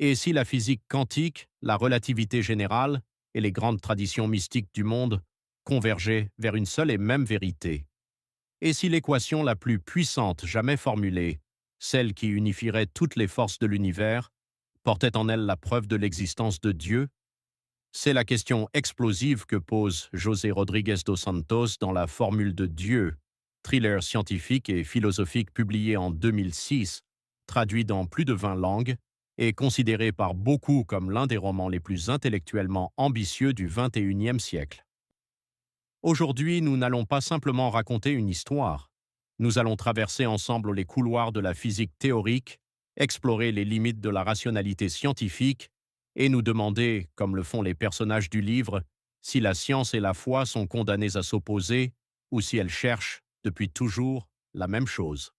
Et si la physique quantique, la relativité générale et les grandes traditions mystiques du monde convergeaient vers une seule et même vérité? Et si l'équation la plus puissante jamais formulée, celle qui unifierait toutes les forces de l'univers, portait en elle la preuve de l'existence de Dieu? C'est la question explosive que pose José Rodríguez dos Santos dans La Formule de Dieu, thriller scientifique et philosophique publié en 2006, traduit dans plus de 20 langues, et considéré par beaucoup comme l'un des romans les plus intellectuellement ambitieux du XXIe siècle. Aujourd'hui, nous n'allons pas simplement raconter une histoire. Nous allons traverser ensemble les couloirs de la physique théorique, explorer les limites de la rationalité scientifique et nous demander, comme le font les personnages du livre, si la science et la foi sont condamnées à s'opposer ou si elles cherchent, depuis toujours, la même chose.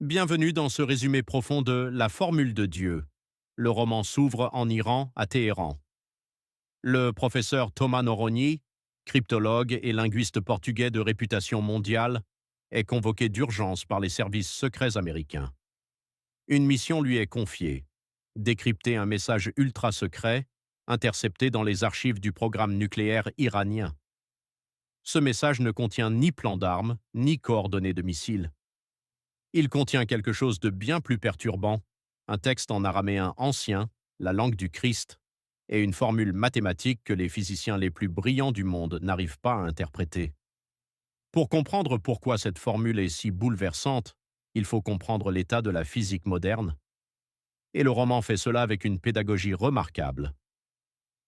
Bienvenue dans ce résumé profond de La Formule de Dieu. Le roman s'ouvre en Iran, à Téhéran. Le professeur Thomas Noroni, cryptologue et linguiste portugais de réputation mondiale, est convoqué d'urgence par les services secrets américains. Une mission lui est confiée: décrypter un message ultra secret intercepté dans les archives du programme nucléaire iranien. Ce message ne contient ni plan d'armes, ni coordonnées de missiles. Il contient quelque chose de bien plus perturbant, un texte en araméen ancien, la langue du Christ, et une formule mathématique que les physiciens les plus brillants du monde n'arrivent pas à interpréter. Pour comprendre pourquoi cette formule est si bouleversante, il faut comprendre l'état de la physique moderne. Et le roman fait cela avec une pédagogie remarquable.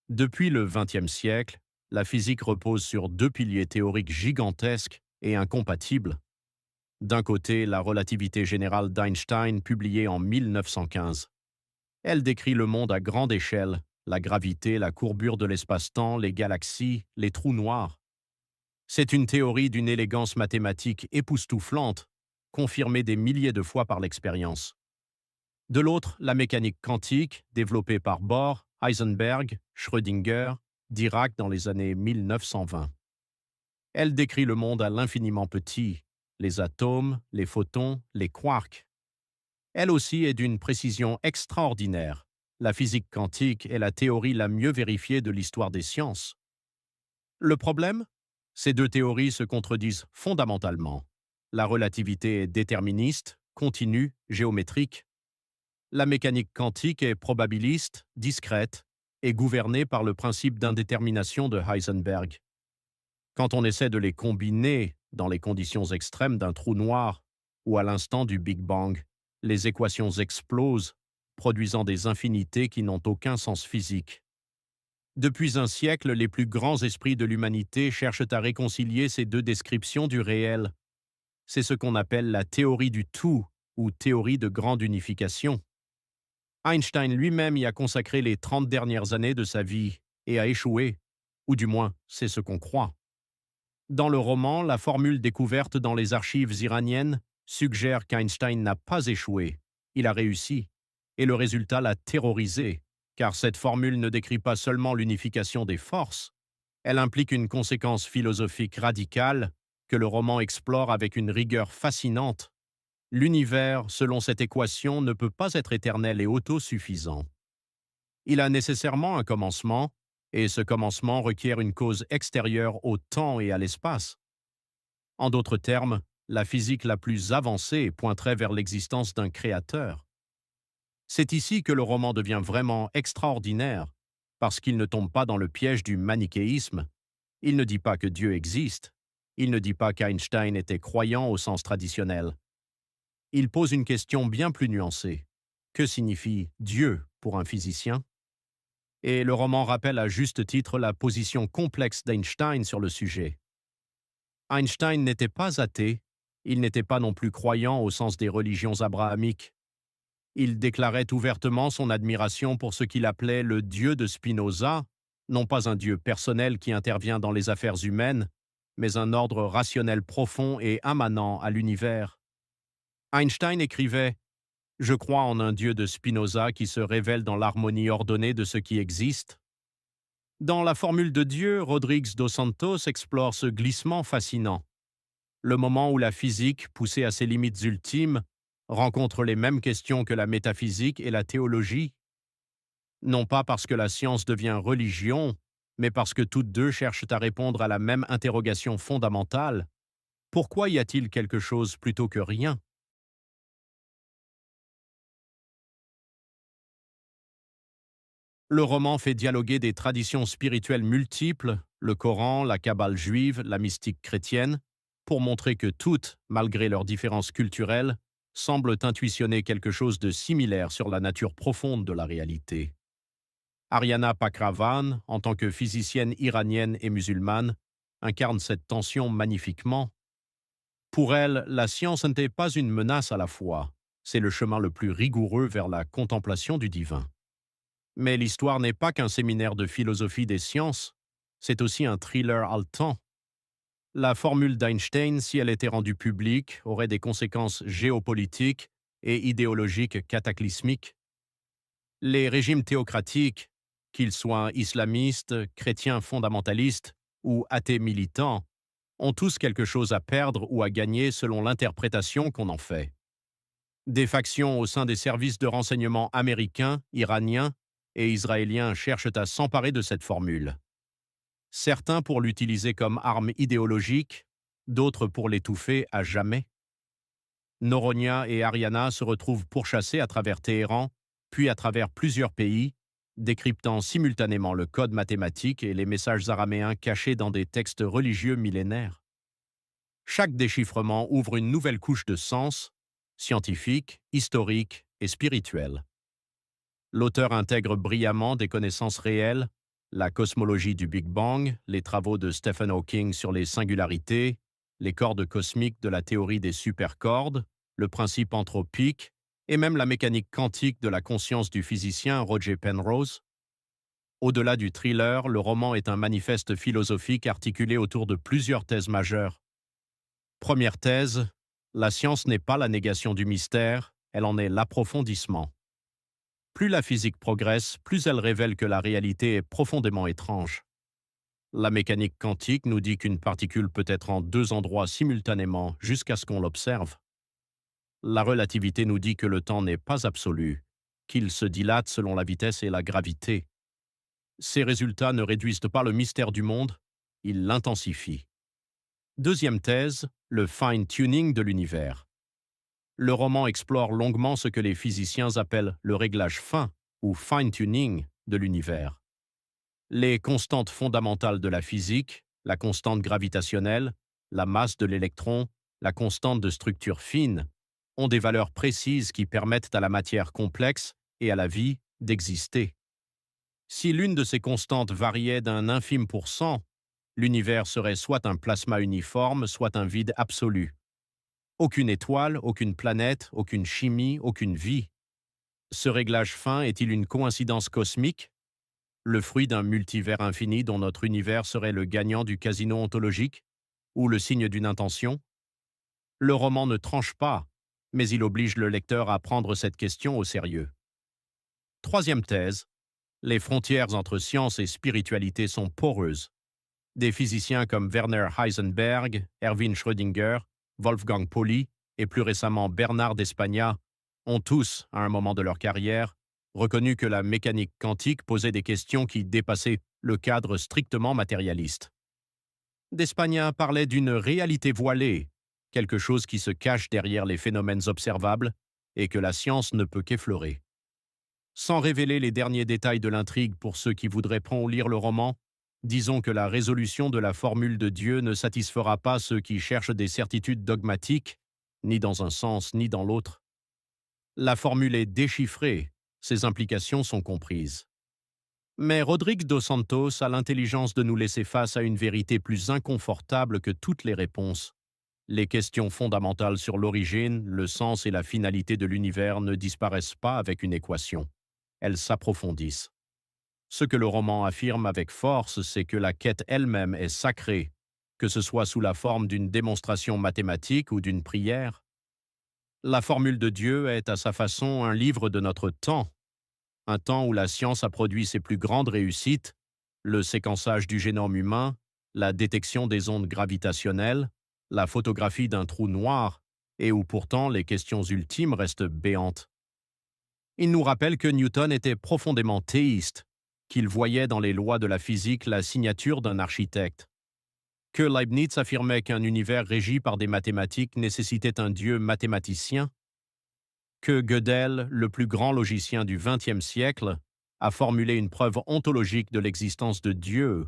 Depuis le XXe siècle, la physique repose sur deux piliers théoriques gigantesques et incompatibles. D'un côté, la relativité générale d'Einstein, publiée en 1915. Elle décrit le monde à grande échelle, la gravité, la courbure de l'espace-temps, les galaxies, les trous noirs. C'est une théorie d'une élégance mathématique époustouflante, confirmée des milliers de fois par l'expérience. De l'autre, la mécanique quantique, développée par Bohr, Heisenberg, Schrödinger, Dirac dans les années 1920. Elle décrit le monde à l'infiniment petit, les atomes, les photons, les quarks. Elle aussi est d'une précision extraordinaire. La physique quantique est la théorie la mieux vérifiée de l'histoire des sciences. Le problème? Ces deux théories se contredisent fondamentalement. La relativité est déterministe, continue, géométrique. La mécanique quantique est probabiliste, discrète et gouvernée par le principe d'indétermination de Heisenberg. Quand on essaie de les combiner dans les conditions extrêmes d'un trou noir ou à l'instant du Big Bang, les équations explosent, produisant des infinités qui n'ont aucun sens physique. Depuis un siècle, les plus grands esprits de l'humanité cherchent à réconcilier ces deux descriptions du réel. C'est ce qu'on appelle la théorie du tout ou théorie de grande unification. Einstein lui-même y a consacré les 30 dernières années de sa vie et a échoué, ou du moins, c'est ce qu'on croit. Dans le roman, la formule découverte dans les archives iraniennes suggère qu'Einstein n'a pas échoué, il a réussi, et le résultat l'a terrorisé, car cette formule ne décrit pas seulement l'unification des forces, elle implique une conséquence philosophique radicale que le roman explore avec une rigueur fascinante. L'univers, selon cette équation, ne peut pas être éternel et autosuffisant. Il a nécessairement un commencement, et ce commencement requiert une cause extérieure au temps et à l'espace. En d'autres termes, la physique la plus avancée pointerait vers l'existence d'un créateur. C'est ici que le roman devient vraiment extraordinaire, parce qu'il ne tombe pas dans le piège du manichéisme. Il ne dit pas que Dieu existe. Il ne dit pas qu'Einstein était croyant au sens traditionnel. Il pose une question bien plus nuancée. Que signifie Dieu pour un physicien? Et le roman rappelle à juste titre la position complexe d'Einstein sur le sujet. Einstein n'était pas athée, il n'était pas non plus croyant au sens des religions abrahamiques. Il déclarait ouvertement son admiration pour ce qu'il appelait le Dieu de Spinoza, non pas un Dieu personnel qui intervient dans les affaires humaines, mais un ordre rationnel profond et immanent à l'univers. Einstein écrivait: « Je crois en un Dieu de Spinoza qui se révèle dans l'harmonie ordonnée de ce qui existe. » Dans La Formule de Dieu, Rodríguez dos Santos explore ce glissement fascinant. Le moment où la physique, poussée à ses limites ultimes, rencontrent les mêmes questions que la métaphysique et la théologie, non pas parce que la science devient religion, mais parce que toutes deux cherchent à répondre à la même interrogation fondamentale. Pourquoi y a-t-il quelque chose plutôt que rien? Le roman fait dialoguer des traditions spirituelles multiples, le Coran, la Kabbale juive, la mystique chrétienne, pour montrer que toutes, malgré leurs différences culturelles, semblent intuitionner quelque chose de similaire sur la nature profonde de la réalité. Ariana Pakravan, en tant que physicienne iranienne et musulmane, incarne cette tension magnifiquement. Pour elle, la science n'était pas une menace à la foi, c'est le chemin le plus rigoureux vers la contemplation du divin. Mais l'histoire n'est pas qu'un séminaire de philosophie des sciences, c'est aussi un thriller haletant. La formule d'Einstein, si elle était rendue publique, aurait des conséquences géopolitiques et idéologiques cataclysmiques. Les régimes théocratiques, qu'ils soient islamistes, chrétiens fondamentalistes ou athées militants, ont tous quelque chose à perdre ou à gagner selon l'interprétation qu'on en fait. Des factions au sein des services de renseignement américains, iraniens et israéliens cherchent à s'emparer de cette formule. Certains pour l'utiliser comme arme idéologique, d'autres pour l'étouffer à jamais. Noronia et Ariana se retrouvent pourchassés à travers Téhéran, puis à travers plusieurs pays, décryptant simultanément le code mathématique et les messages araméens cachés dans des textes religieux millénaires. Chaque déchiffrement ouvre une nouvelle couche de sens, scientifique, historique et spirituel. L'auteur intègre brillamment des connaissances réelles, la cosmologie du Big Bang, les travaux de Stephen Hawking sur les singularités, les cordes cosmiques de la théorie des supercordes, le principe anthropique et même la mécanique quantique de la conscience du physicien Roger Penrose. Au-delà du thriller, le roman est un manifeste philosophique articulé autour de plusieurs thèses majeures. Première thèse, la science n'est pas la négation du mystère, elle en est l'approfondissement. Plus la physique progresse, plus elle révèle que la réalité est profondément étrange. La mécanique quantique nous dit qu'une particule peut être en deux endroits simultanément jusqu'à ce qu'on l'observe. La relativité nous dit que le temps n'est pas absolu, qu'il se dilate selon la vitesse et la gravité. Ces résultats ne réduisent pas le mystère du monde, ils l'intensifient. Deuxième thèse, le fine-tuning de l'univers. Le roman explore longuement ce que les physiciens appellent le réglage fin, ou fine-tuning, de l'univers. Les constantes fondamentales de la physique, la constante gravitationnelle, la masse de l'électron, la constante de structure fine, ont des valeurs précises qui permettent à la matière complexe et à la vie d'exister. Si l'une de ces constantes variait d'un infime pourcent, l'univers serait soit un plasma uniforme, soit un vide absolu. Aucune étoile, aucune planète, aucune chimie, aucune vie. Ce réglage fin est-il une coïncidence cosmique? Le fruit d'un multivers infini dont notre univers serait le gagnant du casino ontologique? Ou le signe d'une intention? Le roman ne tranche pas, mais il oblige le lecteur à prendre cette question au sérieux. Troisième thèse, les frontières entre science et spiritualité sont poreuses. Des physiciens comme Werner Heisenberg, Erwin Schrödinger, Wolfgang Pauli et plus récemment Bernard d'Espagna ont tous, à un moment de leur carrière, reconnu que la mécanique quantique posait des questions qui dépassaient le cadre strictement matérialiste. D'Espagna parlait d'une réalité voilée, quelque chose qui se cache derrière les phénomènes observables et que la science ne peut qu'effleurer. Sans révéler les derniers détails de l'intrigue pour ceux qui voudraient prendre ou lire le roman, disons que la résolution de la formule de Dieu ne satisfera pas ceux qui cherchent des certitudes dogmatiques, ni dans un sens ni dans l'autre. La formule est déchiffrée, ses implications sont comprises. Mais Rodrigue dos Santos a l'intelligence de nous laisser face à une vérité plus inconfortable que toutes les réponses. Les questions fondamentales sur l'origine, le sens et la finalité de l'univers ne disparaissent pas avec une équation. Elles s'approfondissent. Ce que le roman affirme avec force, c'est que la quête elle-même est sacrée, que ce soit sous la forme d'une démonstration mathématique ou d'une prière. La formule de Dieu est à sa façon un livre de notre temps, un temps où la science a produit ses plus grandes réussites, le séquençage du génome humain, la détection des ondes gravitationnelles, la photographie d'un trou noir, et où pourtant les questions ultimes restent béantes. Il nous rappelle que Newton était profondément théiste, qu'il voyait dans les lois de la physique la signature d'un architecte, que Leibniz affirmait qu'un univers régi par des mathématiques nécessitait un dieu mathématicien, que Gödel, le plus grand logicien du XXe siècle, a formulé une preuve ontologique de l'existence de Dieu